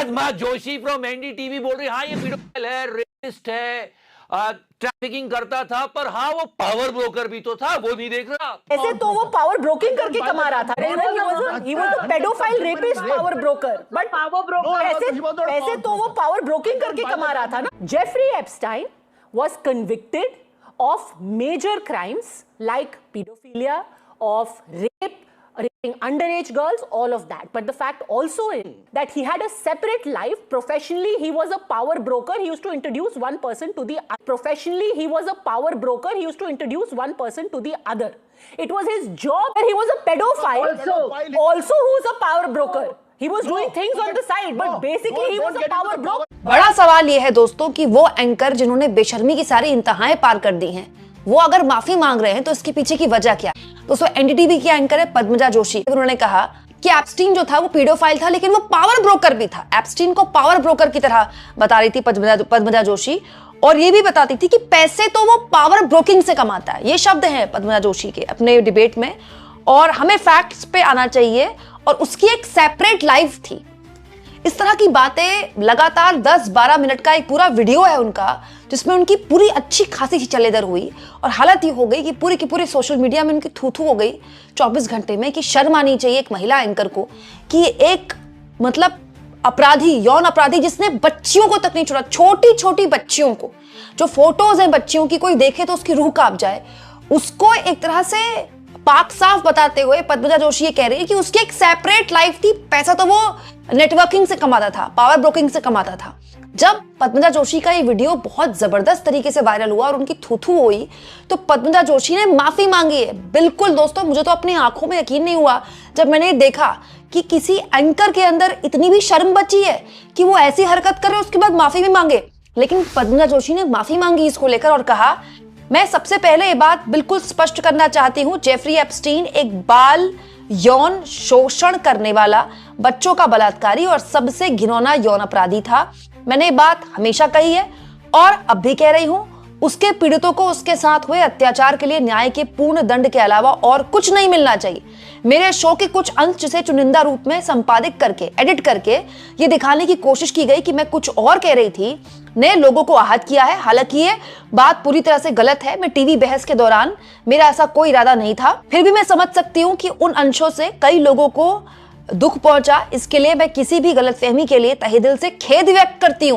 Padma Joshi from NDTV बोल रही हाँ ये पीडोफाइल है, रेपिस्ट है, ट्रैफिकिंग करता था, पर हाँ वो पावर ब्रोकर भी तो था, वो नहीं देख रहा। ऐसे तो वो पावर ब्रोकिंग करके कमा रहा था। He was a pedophile rapist power broker, but ऐसे तो वो पावर ब्रोकिंग करके कमा रहा था ना। Jeffrey Epstein was convicted of major crimes like pedophilia, of rape, raping underage girls, all of that. But the fact also is that he had a separate life. Professionally, he was a power broker. He used to introduce one person to the other. Professionally, he was a power broker. He used to introduce one person to the other. It was his job. He was a pedophile. Also, who was a power broker. He was doing things on the side, but basically he was a power broker. बड़ा सवाल यह है दोस्तों कि वो anchor जिन्होंने बेशर्मी की सारी इंतहाएं पार कर दी हैं, वो अगर माफी मांग रहे हैं तो इसके पीछे की वजह क्या है? दोस्तों एनडीटीवी की एंकर है पद्मजा जोशी। उन्होंने कहा कि एप्स्टीन जो था वो पीडोफाइल था, लेकिन वो पावर ब्रोकर भी था। एप्स्टीन को पावर ब्रोकर की तरह बता रही थी पद्मजा जोशी, और ये भी बताती थी कि पैसे तो वो पावर ब्रोकिंग से कमाता है। ये शब्द हैं पद्मजा जोशी के अपने डिबेट में, और हमें फैक्ट्स पे आना चाहिए। और उसकी एक सेपरेट लाइफ थी। इस तरह की बातें लगातार 10-12 मिनट का एक पूरा वीडियो है उनका, जिसमें उनकी पूरी अच्छी खासी चलेदर हुई, और हालत ये हो गई कि पूरी की पूरी सोशल मीडिया में उनकी थू हो गई 24 घंटे में। कि शर्म आनी चाहिए एक महिला एंकर को कि एक मतलब अपराधी, यौन अपराधी, जिसने बच्चियों को तक नहीं छोड़ा, छोटी छोटी बच्चियों को, जो फोटोज हैं बच्चियों की, कोई देखे तो उसकी रूह कांप जाए, उसको एक तरह से पाक साफ बताते हुए पद्मजा जोशी ये कह रही है कि उसकी एक सेपरेट लाइफ थी। पैसा तो वो नेटवर्किंग से कमाता था, पावर ब्रोकिंग से कमाता था। जब पद्मजा जोशी का ये वीडियो बहुत जबरदस्त तरीके से वायरल हुआ और उनकी थू हुई, तो पद्मजा जोशी ने माफी मांगी है। बिल्कुल दोस्तों, मुझे तो अपनी आंखों में यकीन नहीं हुआ जब मैंने देखा कि किसी एंकर के अंदर इतनी भी शर्म बची है कि वो ऐसी हरकत करे, उसके बाद माफी भी मांगे। लेकिन पद्मजा जोशी ने माफी मांगी इसको लेकर और कहा, मैं सबसे पहले ये बात बिल्कुल स्पष्ट करना चाहती हूं, जेफरी एप्स्टीन एक बाल यौन शोषण करने वाला, बच्चों का बलात्कारी और सबसे घिनौना यौन अपराधी था। मैंने ये बात हमेशा कही है और अब भी कह रही हूं। उसके पीड़ितों को उसके साथ हुए अत्याचार के लिए न्याय के पूर्ण दंड के अलावा और कुछ नहीं मिलना चाहिए। मेरे शो के कुछ अंश जिसे चुनिंदा रूप में संपादित करके, एडिट करके ये दिखाने की कोशिश की गई कि मैं कुछ और कह रही थी, ने लोगों को आहत किया है। हालांकि ये बात पूरी तरह से गलत है। मैं टीवी बहस के दौरान मेरा ऐसा कोई इरादा नहीं था। फिर भी मैं समझ सकती हूँ कि उन अंशों से कई लोगों को दुख पहुंचा। इसके लिए मैं किसी भी गलतफहमी के लिए तहे दिल से खेद व्यक्त करती हूँ।